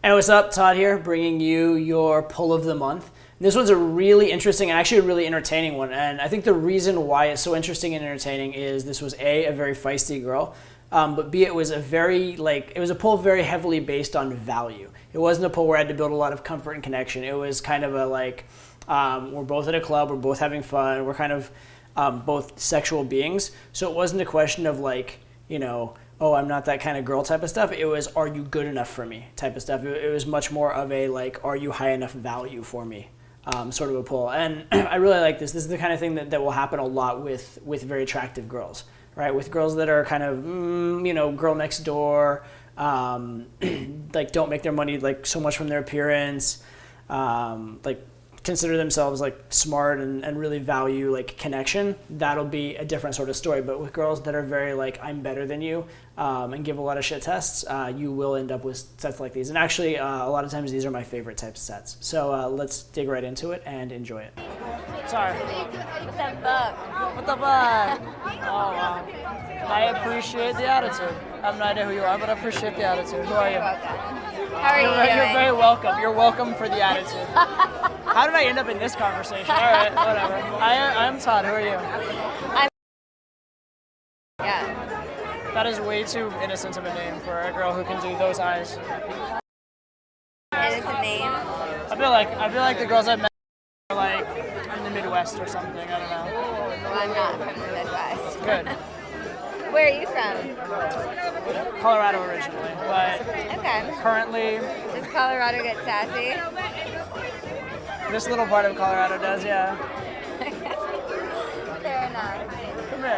Hey, what's up? Todd here, bringing you your pull of the month. This one's a really interesting and actually a really entertaining one. And I think the reason why it's so interesting and entertaining is this was a very feisty girl, but B, it was it was a pull very heavily based on value. It wasn't a pull where I had to build a lot of comfort and connection. It was kind of we're both at a club, we're both having fun, we're kind of both sexual beings. So it wasn't a question of oh, I'm not that kind of girl type of stuff. It was, are you good enough for me type of stuff. It was much more of a are you high enough value for me sort of a pull. And I really like this. This is the kind of thing that will happen a lot with very attractive girls, right? With girls that are kind of, girl next door, don't make their money so much from their appearance, consider themselves smart and really value connection. That'll be a different sort of story. But with girls that are very I'm better than you and give a lot of shit tests, you will end up with sets like these. And actually a lot of times these are my favorite types of sets. So let's dig right into it and enjoy it. Sorry. What the fuck? What the fuck? Oh wow. I appreciate the attitude. I have no idea who you are, but I appreciate the attitude. Who are you? You're welcome. How are you doing? You're very welcome. You're welcome for the attitude. How did I end up in this conversation? All right, whatever. I'm Todd. Who are you? Yeah. That is way too innocent of a name for a girl who can do those eyes. Innocent name? I feel like the girls I've met are in the Midwest or something. I don't know. Well, I'm not from the Midwest. Good. Where are you from? Colorado originally, but Okay. currently Does Colorado get sassy? this little part of Colorado does, yeah. Fair enough. Come here.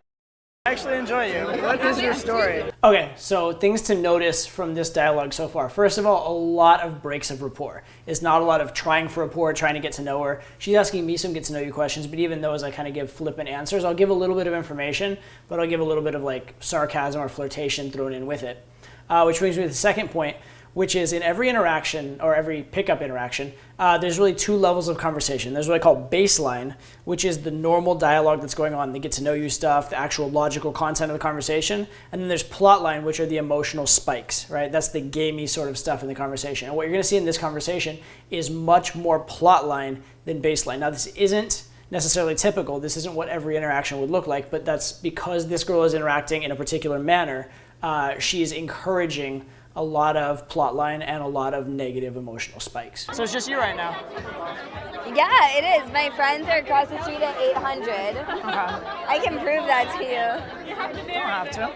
I actually enjoy you. What is your story? Okay, so things to notice from this dialogue so far. First of all, a lot of breaks of rapport. It's not a lot of trying for rapport, trying to get to know her. She's asking me some get to know you questions, but even those I kind of give flippant answers. I'll give a little bit of information, but I'll give a little bit of sarcasm or flirtation thrown in with it. Which brings me to the second point, which is in every interaction or every pickup interaction, there's really two levels of conversation. There's what I call baseline, which is the normal dialogue that's going on, the get to know you stuff, the actual logical content of the conversation. And then there's plot line, which are the emotional spikes, right? That's the gamey sort of stuff in the conversation. And what you're gonna see in this conversation is much more plot line than baseline. Now this isn't necessarily typical. This isn't what every interaction would look like, but that's because this girl is interacting in a particular manner. She's encouraging a lot of plot line and a lot of negative emotional spikes. So it's just you right now? Yeah, it is. My friends are across the street at 800. Okay. I can prove that to you. You don't have to.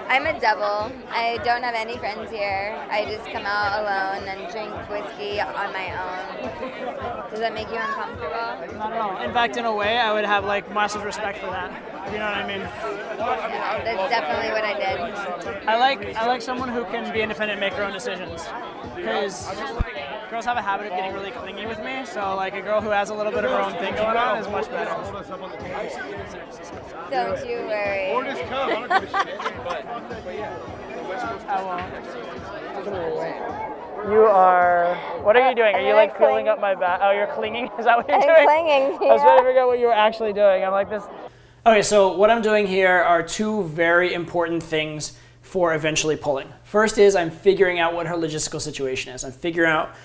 I'm a devil. I don't have any friends here. I just come out alone and drink whiskey on my own. Does that make you uncomfortable? Not at all. In fact, in a way, I would have massive respect for that. You know what I mean? Yeah, that's definitely what I did. I like someone who can be independent and make her own decisions. Because girls have a habit of getting really clingy with me, so a girl who has a little bit of her own thing going on is much better. Don't you worry. You are. What are you doing? Are you feeling up my back? Oh, you're clinging? Is that what you're doing? I'm clinging. Yeah. I was trying to figure out what you were actually doing. I'm like this. Okay, so what I'm doing here are two very important things for eventually pulling. First is I'm figuring out what her logistical situation is. I'm figuring out,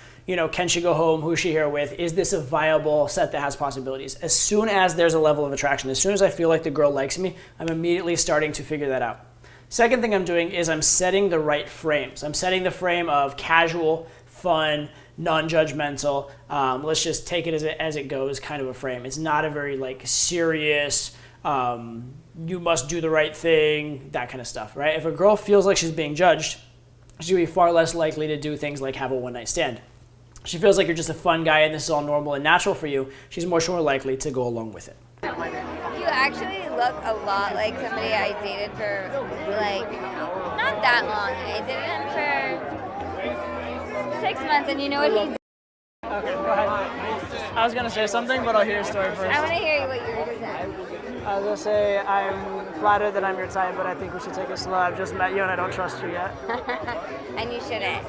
can she go home? Who's she here with? Is this a viable set that has possibilities? As soon as there's a level of attraction, as soon as I feel like the girl likes me, I'm immediately starting to figure that out. Second thing I'm doing is I'm setting the right frames. I'm setting the frame of casual, fun, non-judgmental, let's just take it as it goes kind of a frame. It's not a very serious, you must do the right thing, that kind of stuff, right? If a girl feels like she's being judged, she's gonna be far less likely to do things like have a one-night stand. She feels like you're just a fun guy and this is all normal and natural for you, she's much more likely to go along with it. You actually look a lot like somebody I dated for not that long. I dated him for 6 months, and you know what he did? Okay, go ahead. I was gonna say something, but I'll hear your story first. I want to hear what you were going to say. I was gonna say I'm flattered that I'm your type, but I think we should take it slow. I've just met you and I don't trust you yet. And you shouldn't.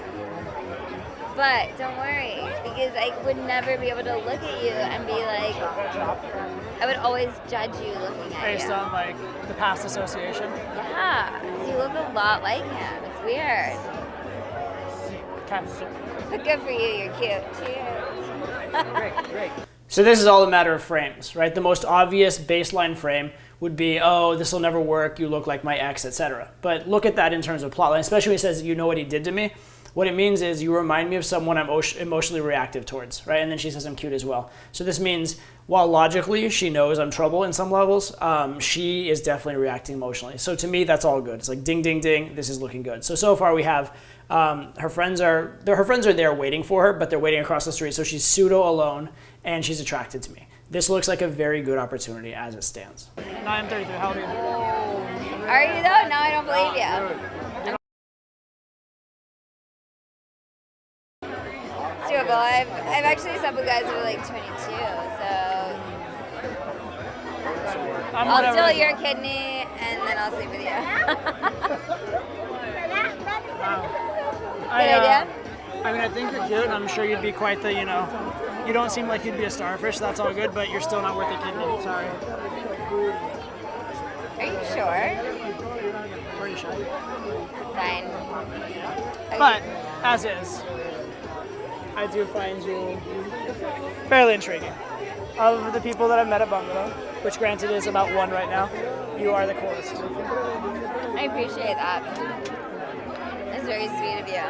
But don't worry, because I would never be able to look at you and be like, I would always judge you looking at Based you. on the past association? Yeah, 'cause you look a lot like him. It's weird. Okay. But good for you, you're cute. Cheers. Great. So this is all a matter of frames, right? The most obvious baseline frame would be, oh, this will never work, you look like my ex, etc. But look at that in terms of plotline, especially when he says, you know what he did to me. What it means is you remind me of someone I'm emotionally reactive towards, right? And then she says I'm cute as well. So this means while logically she knows I'm trouble in some levels, she is definitely reacting emotionally. So to me, that's all good. It's like ding, ding, ding, this is looking good. So far we have her friends are there waiting for her, but they're waiting across the street. So she's pseudo alone and she's attracted to me. This looks like a very good opportunity as it stands. Now I'm 33, how old are you? Are you though? Now I don't believe you. It's doable. I've actually slept with guys who are like 22, so I'll steal your kidney and then I'll sleep with you. Good idea? I mean, I think you're cute, and I'm sure you'd be quite the, you don't seem like you'd be a starfish, that's all good, but you're still not worth a kidney, sorry. Are you sure? Pretty sure. Fine. Okay. But, as is, I do find you fairly intriguing. Of the people that I've met at Bumble, which granted is about one right now, you are the coolest. I appreciate that. That's very sweet of you.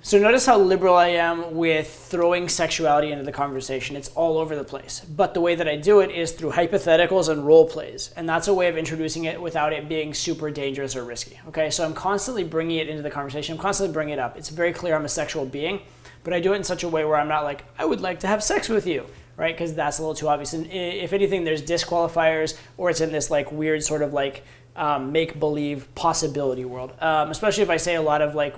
So notice how liberal I am with throwing sexuality into the conversation. It's all over the place. But the way that I do it is through hypotheticals and role plays. And that's a way of introducing it without it being super dangerous or risky. Okay, so I'm constantly bringing it into the conversation. I'm constantly bringing it up. It's very clear I'm a sexual being, but I do it in such a way where I'm not like, I would like to have sex with you, right? Because that's a little too obvious. And if anything, there's disqualifiers, or it's in this like weird sort of like make-believe possibility world, especially if I say a lot of like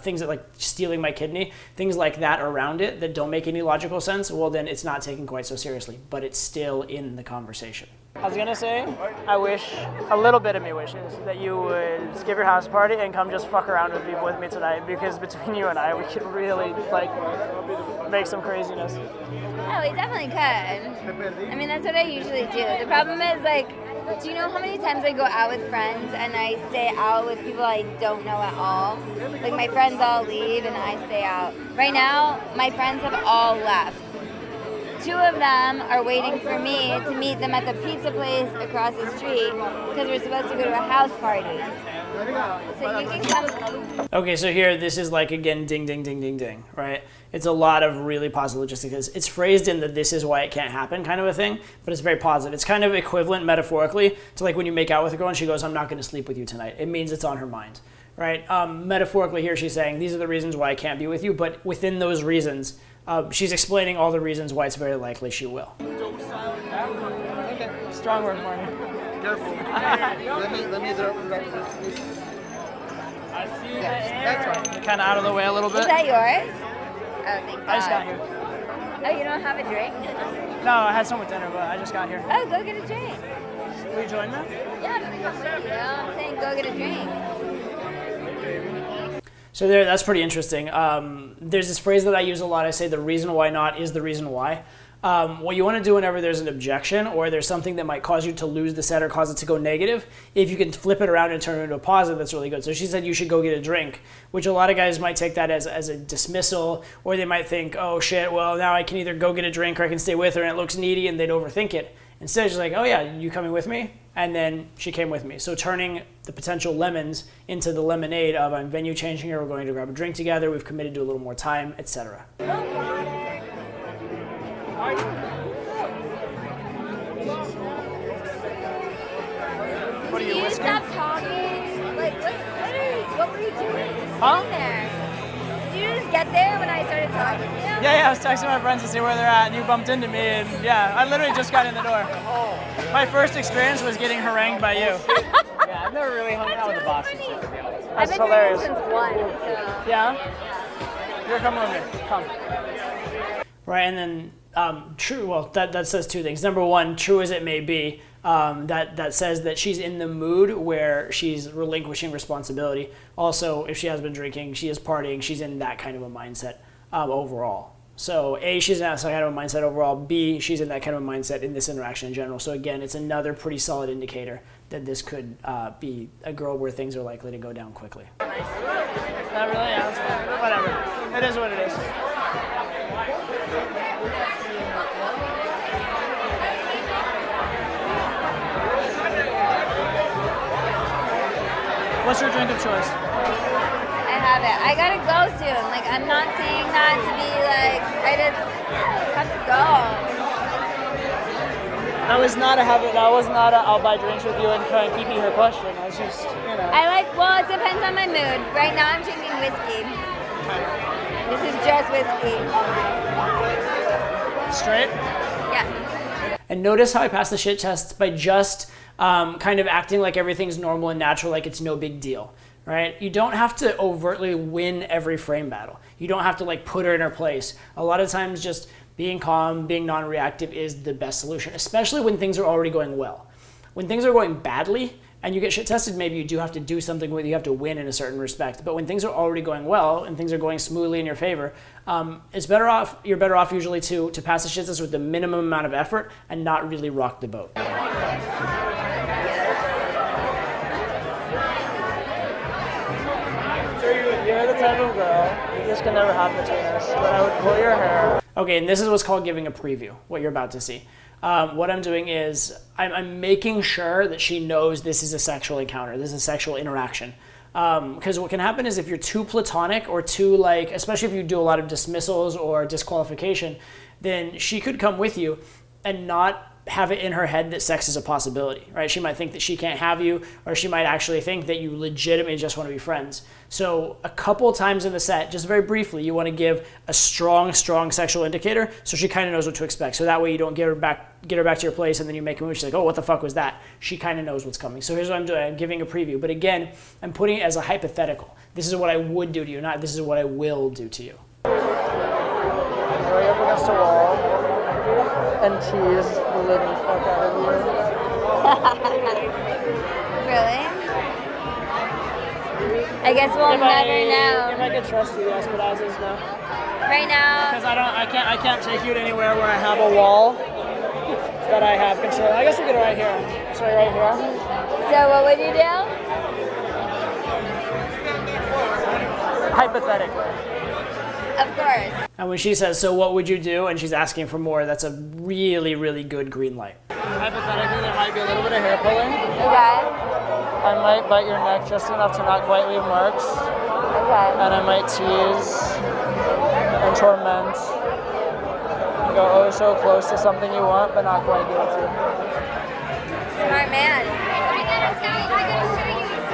things that like stealing my kidney, things like that around it that don't make any logical sense, well then it's not taken quite so seriously, but it's still in the conversation. I was gonna say, I wish, a little bit of me wishes that you would skip your house party and come just fuck around with people with me tonight, because between you and I, we could really like make some craziness. Oh, we definitely could. I mean, that's what I usually do. The problem is like, do you know how many times I go out with friends and I stay out with people I don't know at all? Like my friends all leave and I stay out. Right now, my friends have all left. 2 of them are waiting for me to meet them at the pizza place across the street because we're supposed to go to a house party. So you can come. Okay, so here, this is like, again, ding, ding, ding, ding, ding, right? It's a lot of really positive logistics. It's phrased in the this is why it can't happen kind of a thing, but it's very positive. It's kind of equivalent metaphorically to like when you make out with a girl and she goes, I'm not going to sleep with you tonight. It means it's on her mind, right? Metaphorically here, she's saying, these are the reasons why I can't be with you, but within those reasons, she's explaining all the reasons why it's very likely she will. Okay, strong word, Marnie. Careful. let me throw this. I see That's right. Kind of out of the way a little bit. Is that yours? Oh, thank God. I just got here. Oh, you don't have a drink? No, I had some with dinner, but I just got here. Oh, go get a drink. Will you join me? Yeah, I'm gonna come with you. I'm saying go get a drink. So that's pretty interesting. There's this phrase that I use a lot. I say the reason why not is the reason why. What you want to do whenever there's an objection or there's something that might cause you to lose the set or cause it to go negative, if you can flip it around and turn it into a positive, that's really good. So she said you should go get a drink, which a lot of guys might take that as a dismissal, or they might think, oh shit, well now I can either go get a drink or I can stay with her, and it looks needy, and they'd overthink it. Instead, she's like, oh yeah, you coming with me? And then she came with me. So turning the potential lemons into the lemonade of I'm venue changing her, we're going to grab a drink together, we've committed to a little more time, etc. What are you whispering? Stop talking. Like, what were you doing? Just Huh? sitting there. Did you just get there when I started talking to you? Yeah, I was texting my friends to see where they're at, and you bumped into me, and yeah, I literally just got in the door. My first experience was getting harangued by you. Yeah, I've never really hung out with the bosses yet, to be honest. I've That's been hilarious. drinking since 1, so. Yeah? You're coming with me. Come. Right, and then true, well, that says 2 things. Number 1, true as it may be, that says that she's in the mood where she's relinquishing responsibility. Also, if she has been drinking, she is partying, she's in that kind of a mindset overall. So A, she's in that kind of a mindset overall. B, she's in that kind of a mindset in this interaction in general. So again, it's another pretty solid indicator that this could be a girl where things are likely to go down quickly. Not really, yeah, that's fine. Whatever. It is what it is. What's your drink of choice? I have it. I gotta go soon. Like, I'm not saying that to be like, I just have to go. That was not a habit. That was not a I'll buy drinks with you and try and keep me her question. I was just, Well, it depends on my mood. Right now I'm drinking whiskey. This is just whiskey. Straight? Yeah. And notice how I pass the shit tests by just kind of acting like everything's normal and natural, like it's no big deal, right? You don't have to overtly win every frame battle. You don't have to like put her in her place. A lot of times just being calm, being non-reactive is the best solution, especially when things are already going well. When things are going badly and you get shit tested, maybe you do have to do something where you have to win in a certain respect. But when things are already going well and things are going smoothly in your favor, you're better off usually to pass the shit test with the minimum amount of effort and not really rock the boat. You're the type of girl, this can never happen between us, that I would pull your hair. Okay, and this is what's called giving a preview, what you're about to see. What I'm doing is I'm making sure that she knows this is a sexual encounter, this is a sexual interaction. Because what can happen is if you're too platonic or too like, especially if you do a lot of dismissals or disqualification, then she could come with you and not have it in her head that sex is a possibility, right? She might think that she can't have you, or she might actually think that you legitimately just want to be friends. So a couple times in the set, just very briefly, you want to give a strong sexual indicator so she kind of knows what to expect. So that way you don't get her back to your place and then you make a move, she's like, oh, what the fuck was that? She kind of knows what's coming. So here's what I'm doing, I'm giving a preview. But again, I'm putting it as a hypothetical. This is what I would do to you, not this is what I will do to you. Right up against a wall. And tease the living fuck out of you. Really? I guess we'll never know. If I could trust you, yes, but as is no. Right now. Because I can't take you to anywhere where I have a wall that I have control. I guess we get it right here. Sorry, right here. So what would you do? Hypothetically. Of course. And when she says, so what would you do? And she's asking for more, that's a really, really good green light. Hypothetically, there might be a little bit of hair pulling. Okay. I might bite your neck just enough to not quite leave marks. Okay. And I might tease and torment. Go oh so close to something you want, but not quite give it to you. Smart man.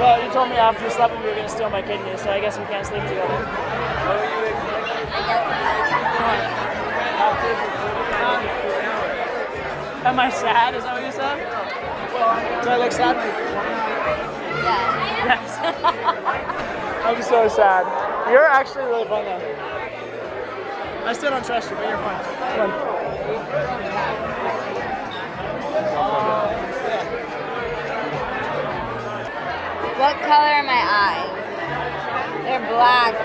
Well, you told me after you slept with me you were going to steal my kidney, so I guess we can't sleep together. Am I sad? Is that what you said? Do I look sad? Yeah. Yes. I'm so sad. You're actually really fun though. I still don't trust you, but you're fun. Come on. What color are my eyes? They're black.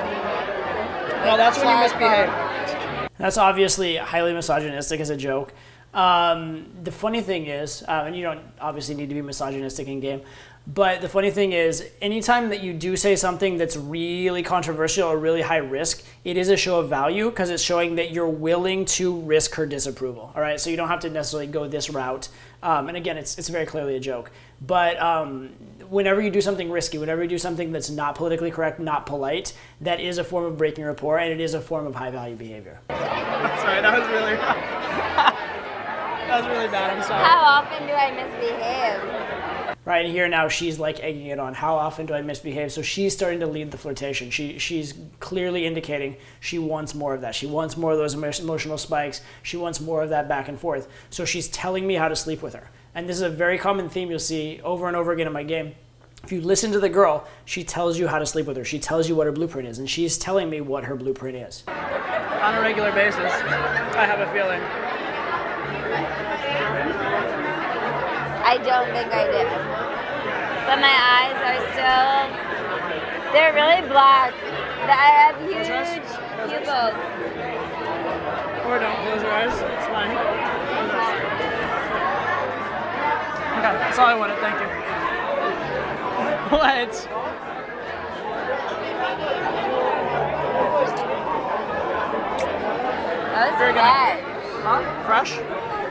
Well, that's when you misbehave. That's obviously highly misogynistic as a joke. The funny thing is, and you don't obviously need to be misogynistic in game, but the funny thing is, anytime that you do say something that's really controversial or really high risk, it is a show of value because it's showing that you're willing to risk her disapproval. All right, so you don't have to necessarily go this route. And again, it's very clearly a joke. But whenever you do something risky, whenever you do something that's not politically correct, not polite, that is a form of breaking rapport, and it is a form of high value behavior. Sorry, that was really that was really bad. I'm sorry. How often do I misbehave? Right, and here now she's like egging it on. How often do I misbehave? So she's starting to lead the flirtation. She's clearly indicating she wants more of that. She wants more of those emotional spikes. She wants more of that back and forth. So she's telling me how to sleep with her. And this is a very common theme you'll see over and over again in my game. If you listen to the girl, she tells you how to sleep with her. She tells you what her blueprint is, and she's telling me what her blueprint is. On a regular basis, I have a feeling. I don't think I do. But my eyes are still, they're really black. I have huge pupils. Or don't close your eyes, it's fine. Okay, that's all I wanted, thank you. What? That was Very good. bad. Huh? Fresh?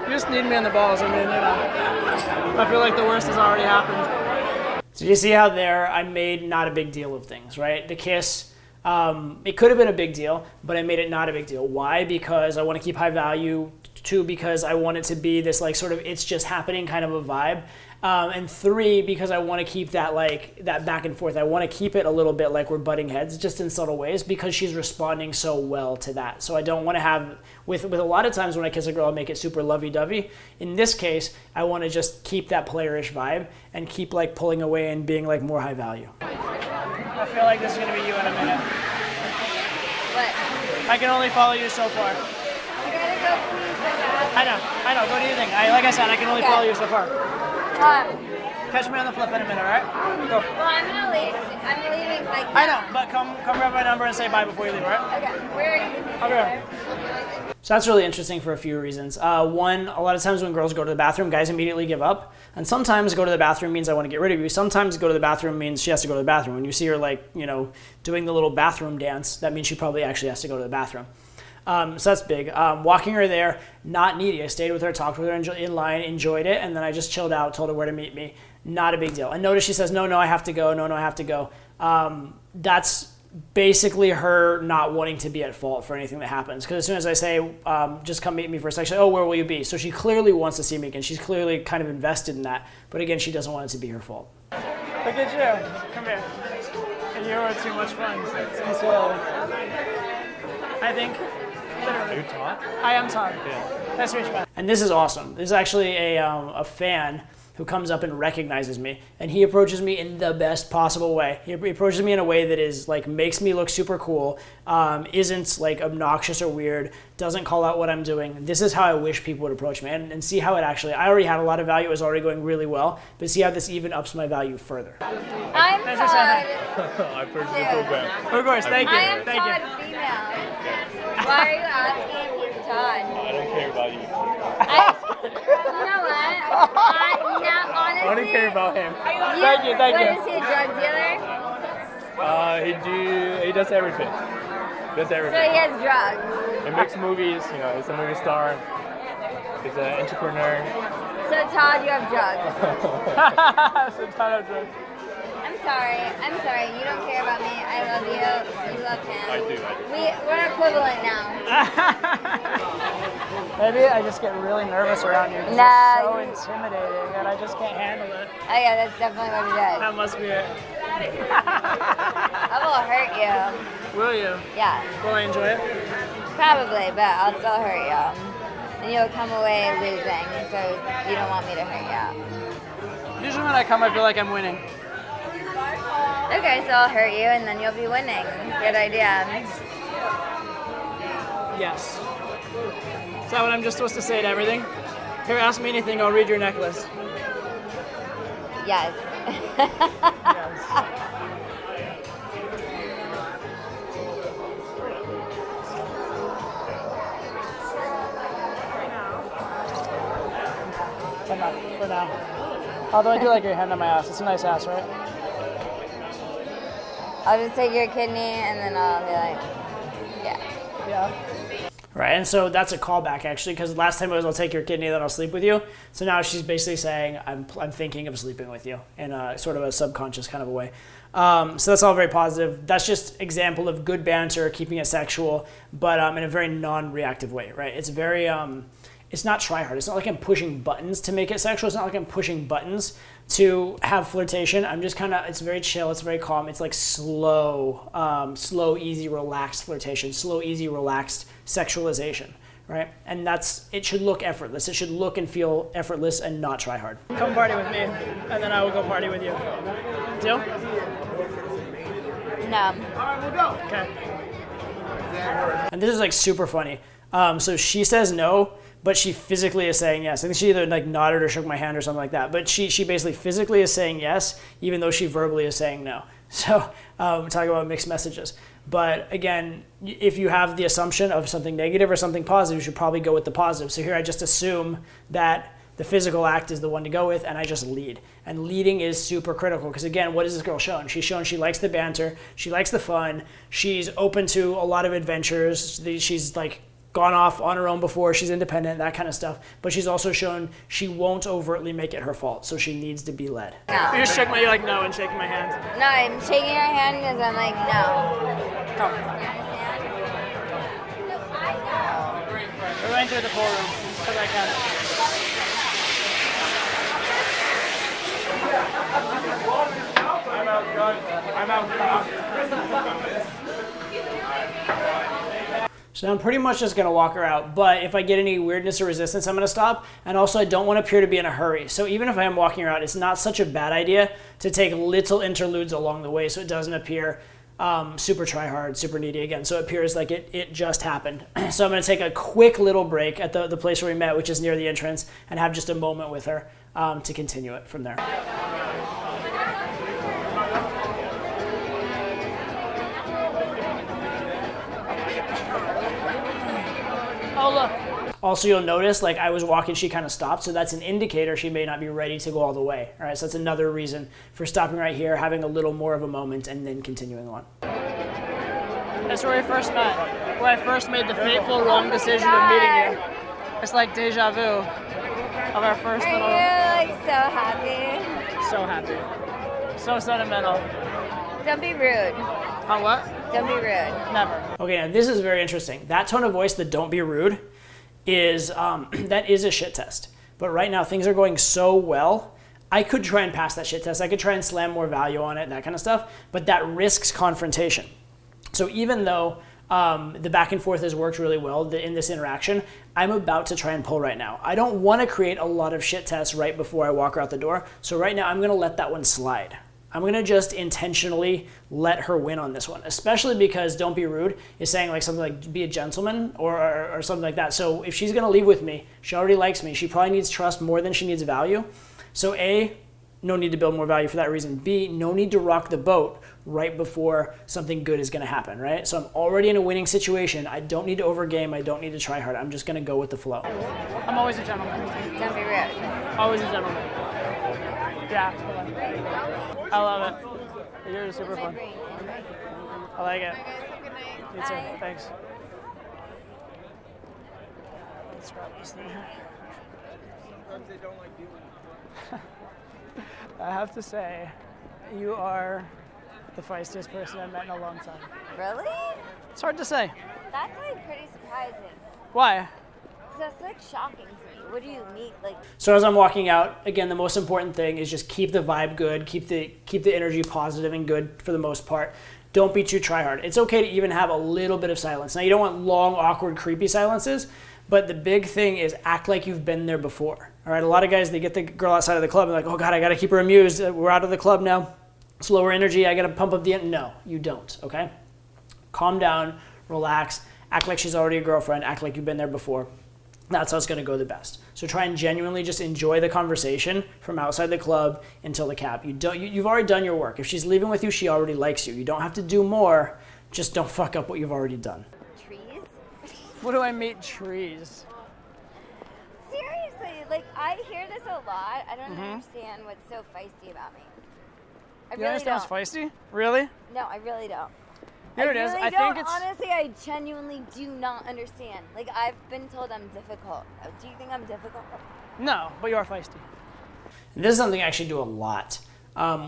You just need me on the balls. I mean, I feel like the worst has already happened. So you see how there I made not a big deal of things, right? The kiss, it could have been a big deal, but I made it not a big deal. Why? Because I want to keep high value. 2, because I want it to be this like sort of it's just happening kind of a vibe. And 3, because I want to keep that like that back and forth. I want to keep it a little bit like we're butting heads, just in subtle ways, because she's responding so well to that. So I don't want to have with a lot of times when I kiss a girl, I'll make it super lovey-dovey. In this case, I want to just keep that playerish vibe and keep like pulling away and being like more high value. I feel like this is gonna be you in a minute. What? I can only follow you so far. You gotta go please. I know. Go do your thing. Like I said, I can only follow you so far. Catch me on the flip in a minute, all right? Go. Well, I'm gonna leave. I'm leaving like I know, but come grab my number and say bye before you leave, all right? Okay. Where are you? I'll be right back. So that's really interesting for a few reasons. One, a lot of times when girls go to the bathroom, guys immediately give up. And sometimes go to the bathroom means I want to get rid of you. Sometimes go to the bathroom means she has to go to the bathroom. When you see her like, doing the little bathroom dance, that means she probably actually has to go to the bathroom. So that's big. Walking her there, not needy. I stayed with her, talked with her in line, enjoyed it, and then I just chilled out, told her where to meet me. Not a big deal. And notice she says, no, I have to go. No, I have to go. That's basically her not wanting to be at fault for anything that happens. Because as soon as I say, just come meet me for a second, where will you be? So she clearly wants to see me again. She's clearly kind of invested in that. But again, she doesn't want it to be her fault. Look at you. Come here. You are too much fun. I think. Are you Todd? I am Todd. Yeah. Nice to meet you, man. And this is awesome. This is actually a fan who comes up and recognizes me, and he approaches me in the best possible way. He approaches me in a way that is like makes me look super cool, isn't like obnoxious or weird, doesn't call out what I'm doing. This is how I wish people would approach me, and see how it actually. I already had a lot of value. It was already going really well, but see how this even ups my value further. I'm Todd. I purchased the program. Of course, thank you. I am Thank Todd you. female. Why are you asking if he's Todd? I don't care about you. You know what? Honestly, I only care about him. Thank you. What, is he a drug dealer? He does everything. Does So everything. he has drugs. He makes movies. He's a movie star. He's an entrepreneur. So Todd, you have drugs. I'm sorry. You don't care about me. I love you. You love him. I do. We're equivalent now. Maybe I just get really nervous around you. No. You're so intimidating, and I just can't handle it. Oh yeah, that's definitely what it is. That must be it. I will hurt you. Will you? Yeah, Will I enjoy it? probably, but I'll still hurt you. And you'll come away losing, so you don't want me to hurt you. Usually when I come, I feel like I'm winning. Okay, so I'll hurt you and then you'll be winning. Good idea. Yes. Is that what I'm just supposed to say to everything? Here, ask me anything. I'll read your necklace. Yes. For now. Although I do like your hand on my ass. It's a nice ass, right? I'll just take your kidney and then I'll be like, yeah. Yeah. Right, and so that's a callback actually, because last time it was I'll take your kidney, then I'll sleep with you. So now she's basically saying I'm thinking of sleeping with you in a sort of a subconscious kind of a way. So that's all very positive. That's just example of good banter, keeping it sexual, but in a very non-reactive way, right? It's very, it's not try hard. It's not like I'm pushing buttons to make it sexual. It's not like I'm pushing buttons to have flirtation. I'm just kind of, it's very chill. It's very calm. It's like slow, easy, relaxed flirtation, slow, easy, relaxed sexualization, right? And it should look effortless. It should look and feel effortless and not try hard. Come party with me, and then I will go party with you. Deal? No. All right, we'll go. Okay. And this is like super funny. So she says no, but she physically is saying yes. I think she either like nodded or shook my hand or something like that. But she basically physically is saying yes, even though she verbally is saying no. So we're talking about mixed messages. But again, if you have the assumption of something negative or something positive, you should probably go with the positive. So here I just assume that the physical act is the one to go with, and I just lead. And leading is super critical because, again, what is this girl shown? She's shown she likes the banter, she likes the fun, she's open to a lot of adventures, she's like gone off on her own before, she's independent, that kind of stuff. But she's also shown she won't overtly make it her fault, so she needs to be led. No. You just shake you're like, no, and shaking my hand. No, I'm shaking her hand because I'm like, no. Come. You understand? We're going through the pool room, because I can. I'm out. So now I'm pretty much just gonna walk her out, but if I get any weirdness or resistance, I'm gonna stop. And also I don't wanna appear to be in a hurry. So even if I am walking her out, it's not such a bad idea to take little interludes along the way so it doesn't appear super try hard, super needy again. So it appears like it just happened. So I'm gonna take a quick little break at the place where we met, which is near the entrance, and have just a moment with her to continue it from there. Oh, look. Also, you'll notice, like, I was walking, she kind of stopped, so that's an indicator she may not be ready to go all the way. All right, so that's another reason for stopping right here, having a little more of a moment, and then continuing on. That's where we first met, where I first made the fateful wrong decision of meeting you. It's like deja vu of our first little... Are you, like, so happy? So happy. So sentimental. Don't be rude. On what? Don't be rude. Never. Okay, now this is very interesting. That tone of voice, the don't be rude, is that is a shit test. But right now things are going so well, I could try and pass that shit test. I could try and slam more value on it, that kind of stuff, but that risks confrontation. So even though the back and forth has worked really well in this interaction, I'm about to try and pull right now. I don't want to create a lot of shit tests right before I walk her out the door. So right now I'm going to let that one slide. I'm going to just intentionally let her win on this one, especially because don't be rude is saying like something like be a gentleman or something like that. So if she's going to leave with me, she already likes me. She probably needs trust more than she needs value. So A, no need to build more value for that reason. B, no need to rock the boat right before something good is going to happen, right? So I'm already in a winning situation. I don't need to overgame. I don't need to try hard. I'm just going to go with the flow. I'm always a gentleman. Don't be rude. Always a gentleman. Yeah. I love it. You're super fun. I like it. You too. Bye. Thanks. Let's grab this thing here. I have to say, you are the feistiest person I've met in a long time. Really? It's hard to say. That's like pretty surprising. Why? That's like shocking to me. What do you mean? Like, so as I'm walking out, again, the most important thing is just keep the vibe good, keep the energy positive and good for the most part. Don't be too try hard. It's okay to even have a little bit of silence. Now you don't want long, awkward, creepy silences, but the big thing is act like you've been there before. All right, a lot of guys, they get the girl outside of the club and they're like, oh God, I gotta keep her amused. We're out of the club now. Slower energy, I gotta pump up the end. No, you don't, okay? Calm down, relax, act like she's already a girlfriend, act like you've been there before. That's how it's gonna go the best. So try and genuinely just enjoy the conversation from outside the club until the cab. You've already done your work. If she's leaving with you, she already likes you. You don't have to do more, just don't fuck up what you've already done. trees? What do I meet trees? Seriously, like I hear this a lot. I don't understand what's so feisty about me. I You really understand don't. what's feisty? Really? No, I really don't. Here it is. Really I don't. think it's... Honestly, I genuinely do not understand. Like I've been told I'm difficult. Do you think I'm difficult? No, but you are feisty. And this is something I actually do a lot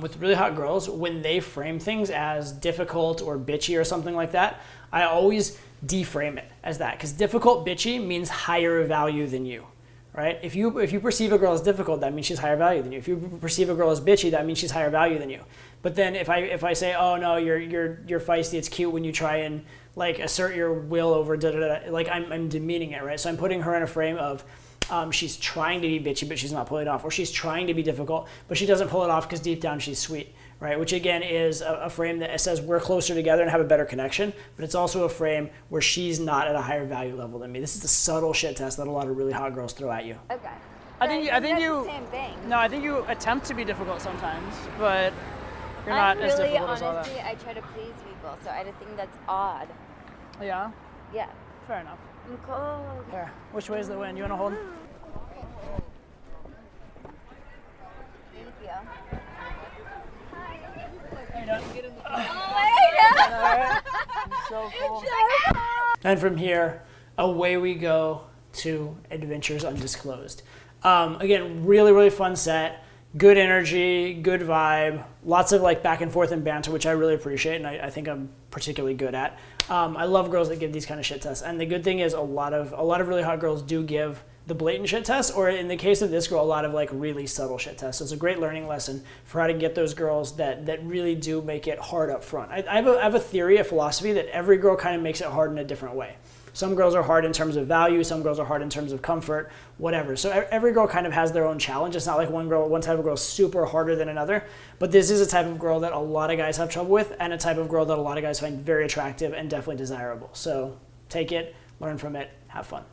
with really hot girls. When they frame things as difficult or bitchy or something like that, I always deframe it as that. Because difficult, bitchy means higher value than you. Right? If you perceive a girl as difficult, that means she's higher value than you. If you perceive a girl as bitchy, that means she's higher value than you. But then if I say, oh no, you're feisty, it's cute when you try and like assert your will over like I'm demeaning it, right? So I'm putting her in a frame of she's trying to be bitchy, but she's not pulling it off, or she's trying to be difficult, but she doesn't pull it off because deep down she's sweet, right? Which again is a frame that says we're closer together and have a better connection, but it's also a frame where she's not at a higher value level than me. This is the subtle shit test that a lot of really hot girls throw at you. Okay. I think that's you. the same thing. No, I think you attempt to be difficult sometimes, but you're not as difficult as all that. Honestly, I try to please people, so I think that's odd. Yeah. Yeah. Fair enough. I'm cold. Here, which way is the wind? You want to hold? Thank you. How you doing? Oh my God! So cool. And from here, away we go to Adventures Undisclosed. Again, really, really fun set. Good energy, good vibe, lots of like back and forth and banter, which I really appreciate, and I think I'm particularly good at. I love girls that give these kind of shit tests, and the good thing is a lot of really hot girls do give the blatant shit test, or in the case of this girl, a lot of like really subtle shit tests. So it's a great learning lesson for how to get those girls that really do make it hard up front. I have a theory, a philosophy that every girl kind of makes it hard in a different way. Some girls are hard in terms of value, some girls are hard in terms of comfort, whatever. So every girl kind of has their own challenge. It's not like one type of girl is super harder than another, but this is a type of girl that a lot of guys have trouble with, and a type of girl that a lot of guys find very attractive and definitely desirable. So take it, learn from it, have fun.